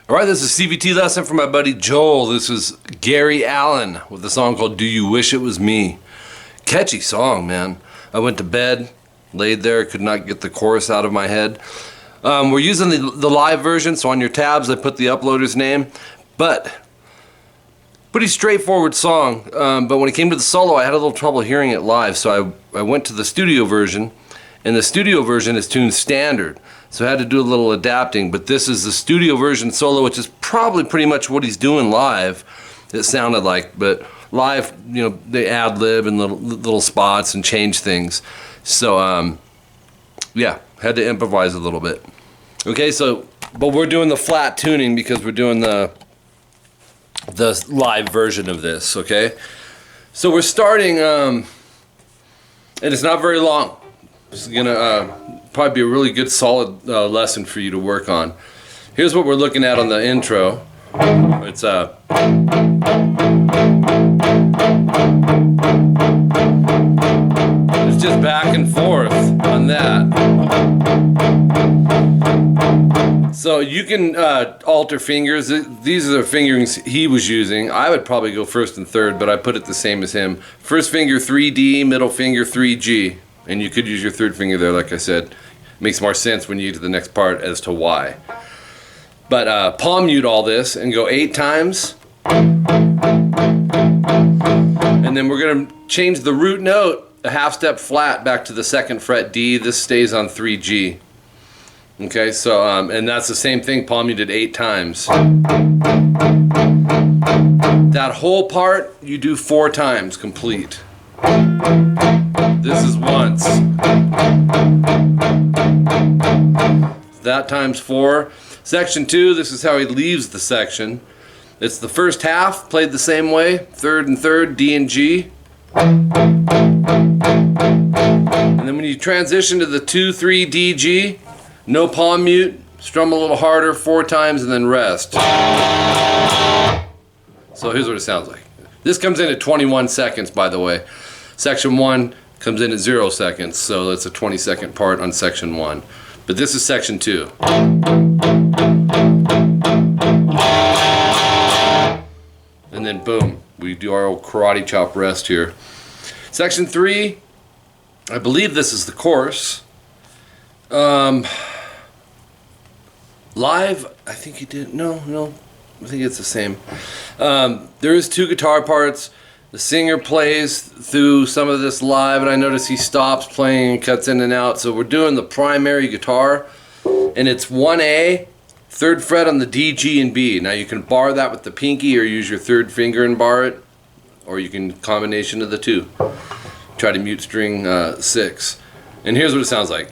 Alright, this is CVT lesson from my buddy Joel. This is Gary Allan with a song called Do You Wish It Was Me? Catchy song, man. I went to bed, laid there, could not get the chorus out of my head. We're using the live version, so on your tabs I put the uploader's name. But, pretty straightforward song. But when it came to the solo, I had a little trouble hearing it live, so I went to the studio version. And the studio version is tuned standard. So I had to do a little adapting, but this is the studio version solo, which is probably pretty much what he's doing live, it sounded like. But live, you know, they ad-lib and little spots and change things. So, yeah, had to improvise a little bit. Okay, so, but we're doing the flat tuning because we're doing the live version of this, okay? So we're starting, and it's not very long. This is gonna probably be a really good solid lesson for you to work on. Here's what we're looking at on the intro. It's just back and forth on that. So you can alter fingers. These are the fingerings he was using. I would probably go first and third, but I put it the same as him. First finger 3D, middle finger 3G. And you could use your third finger there, like I said. Makes more sense when you get to the next part as to why. But palm mute all this and go 8 times. And then we're going to change the root note a half step flat back to the 2nd fret D. This stays on 3G. Okay, so, and that's the same thing, palm muted 8 times. That whole part, you do 4 times complete. This is once. That times 4. Section 2, this is how he leaves the section. It's the first half, played the same way. 3rd and 3rd, D and G. And then when you transition to the 2-3 D G, no palm mute, strum a little harder 4 times and then rest. So here's what it sounds like. This comes in at 21 seconds, by the way. Section 1 comes in at 0 seconds, so that's a 20-second part on section 1. But this is section 2. And then boom, we do our old karate chop rest here. Section 3, I believe this is the chorus. Live, I think he did, no, I think it's the same. There is 2 guitar parts. The singer plays through some of this live, and I notice he stops playing and cuts in and out. So we're doing the primary guitar, and it's 1A, 3rd fret on the D, G, and B. Now you can bar that with the pinky or use your 3rd finger and bar it, or you can combination of the 2. Try to mute string 6. And here's what it sounds like.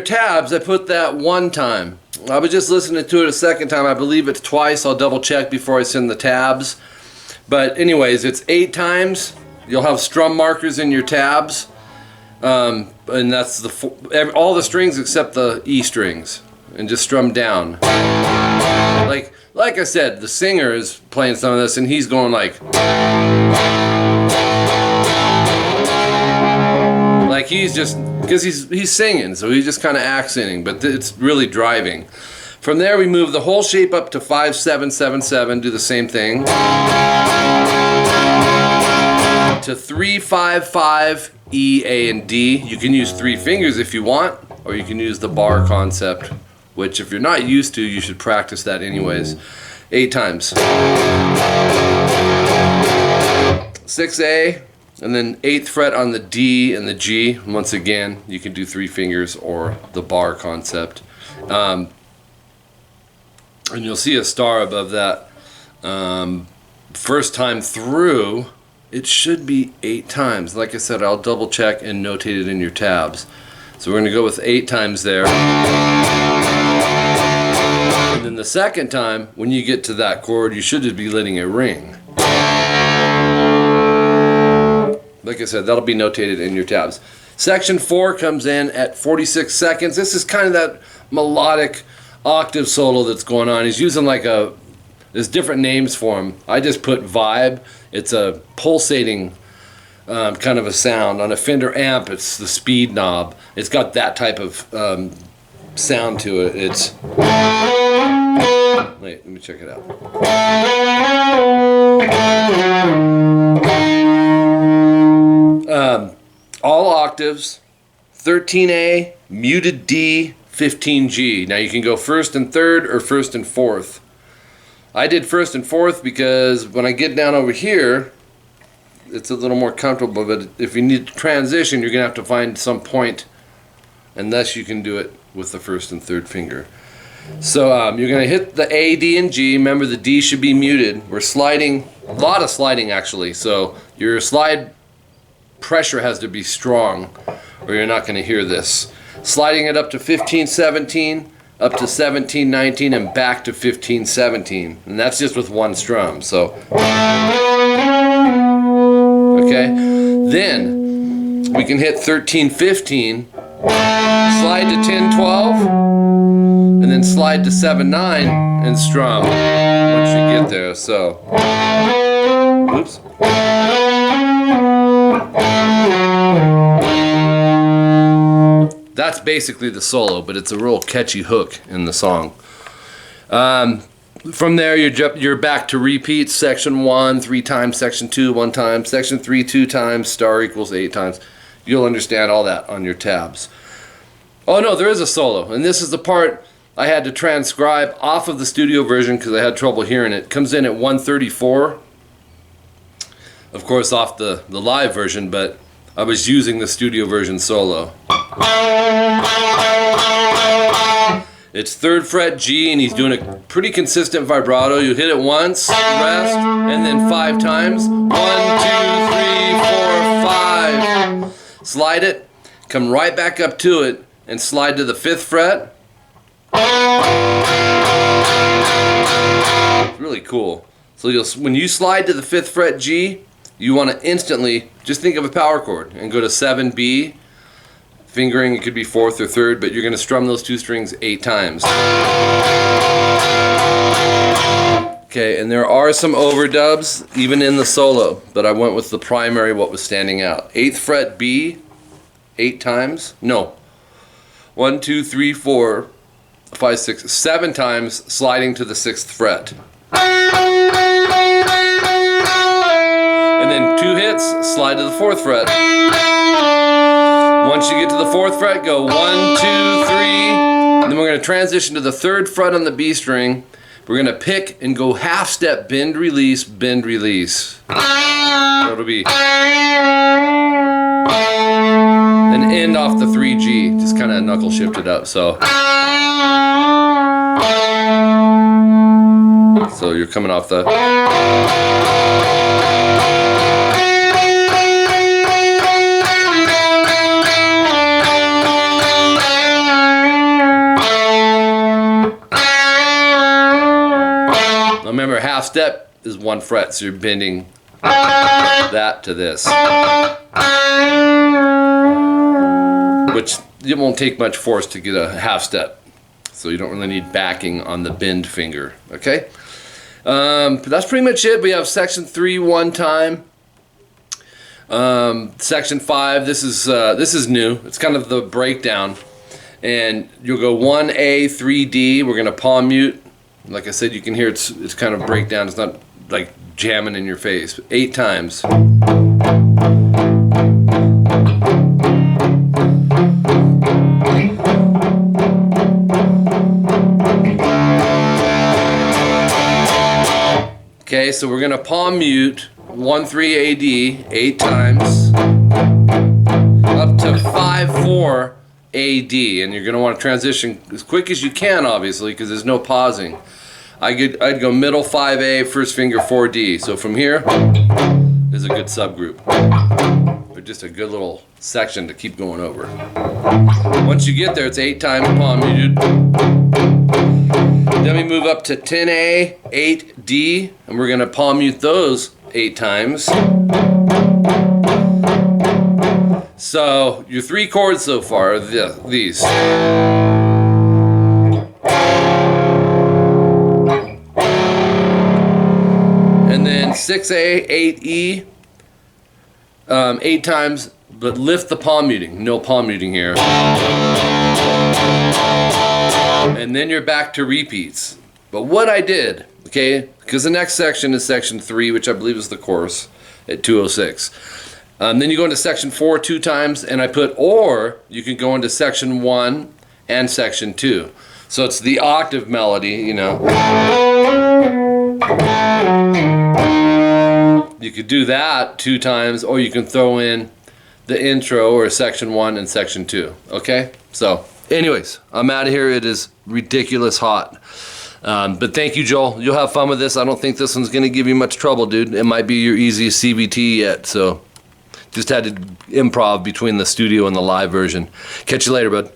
Tabs, I put that 1 time. I was just listening to it a second time. I believe it's twice. I'll double check before I send the tabs. But anyways, it's 8 times. You'll have strum markers in your tabs. And that's all the strings except the E strings. And just strum down. Like I said, the singer is playing some of this and he's going like he's just, because he's singing, so he's just kind of accenting, but it's really driving. From there we move the whole shape up to 5-7-7-7, do the same thing. To 3-5-5, E, A, and D. You can use 3 fingers if you want, or you can use the bar concept, which if you're not used to, you should practice that anyways. 8 times. 6A. And then 8th fret on the D and the G. Once again, you can do 3 fingers or the bar concept. And you'll see a star above that. First time through, it should be 8 times. Like I said, I'll double check and notate it in your tabs. So we're going to go with 8 times there. And then the second time, when you get to that chord, you should just be letting it ring. like I said, that'll be notated in your tabs. Section 4 comes in at 46 seconds. This is kind of that melodic octave solo that's going on. He's using like there's different names for him. I just put vibe. It's a pulsating kind of a sound. On a Fender amp, it's the speed knob. It's got that type of sound to it. It's... Wait, let me check it out. All octaves, 13A, muted D, 15G. Now you can go first and third or first and fourth. I did first and fourth because when I get down over here, it's a little more comfortable, but if you need to transition, you're going to have to find some point, unless you can do it with the first and third finger. So you're going to hit the A, D, and G. Remember, the D should be muted. We're sliding, a lot of sliding actually, so your slide pressure has to be strong or you're not going to hear this. Sliding it up to 15, 17, up to 17, 19, and back to 15, 17. And that's just with one strum. So, okay. Then we can hit 13, 15, slide to 10, 12, and then slide to 7, 9, and strum once you get there. So, oops. That's basically the solo, but it's a real catchy hook in the song. From there, you're back to repeats. Section 1, 3 times. Section 2, 1 time. Section 3, 2 times. Star equals 8 times. You'll understand all that on your tabs. Oh no, there is a solo, and this is the part I had to transcribe off of the studio version because I had trouble hearing it. It comes in at 134. Of course, off the live version, but I was using the studio version solo. It's 3rd fret G, and he's doing a pretty consistent vibrato. You hit it once, rest, and then 5 times. 1, 2, 3, 4, 5. Slide it, come right back up to it, and slide to the 5th fret. It's really cool. So when you slide to the 5th fret G, you want to instantly just think of a power chord and go to 7B. Fingering, it could be 4th or 3rd, but you're going to strum those 2 strings 8 times. Okay, and there are some overdubs even in the solo, but I went with the primary, what was standing out. 8th fret B, 8 times. No. 1, 2, 3, 4, 5, 6, 7 times, sliding to the 6th fret. And then 2 hits, slide to the 4th fret. Once you get to the 4th fret, go 1, 2, 3, and then we're going to transition to the 3rd fret on the B string. We're going to pick and go half step, bend, release, bend, release. So it'll be, and end off the 3G, just kind of knuckle shift it up. So you're coming off the. Remember, half step is 1 fret, so you're bending that to this. Which it won't take much force to get a half step, so you don't really need backing on the bend finger. Okay, but that's pretty much it. We have section 3 1 time. Section 5. This is new. It's kind of the breakdown, and you'll go 1A 3D. We're gonna palm mute. Like I said, you can hear it's kind of breakdown. It's not like jamming in your face. 8 times. Okay, so we're gonna palm mute 1 3 AD 8 times up to 5 4 AD, and you're gonna want to transition as quick as you can, obviously, because there's no pausing. I'd go middle 5A, first finger 4D. So from here is a good subgroup, or just a good little section to keep going over. Once you get there, it's 8 times palm muted. Then we move up to 10A, 8D, and we're gonna palm mute those 8 times. So your 3 chords so far are these. And then 6A, 8E, 8 times, but lift the palm muting. No palm muting here. And then you're back to repeats. But what I did, okay, because the next section is section 3, which I believe is the chorus at 206. Then you go into section 4 2 times, and I put, or you can go into section 1 and section 2. So it's the octave melody, you know. You could do that 2 times, or you can throw in the intro or section 1 and section 2. Okay? So, anyways, I'm out of here. It is ridiculous hot. But thank you, Joel. You'll have fun with this. I don't think this one's going to give you much trouble, dude. It might be your easiest CBT yet, so just had to improv between the studio and the live version. Catch you later, bud.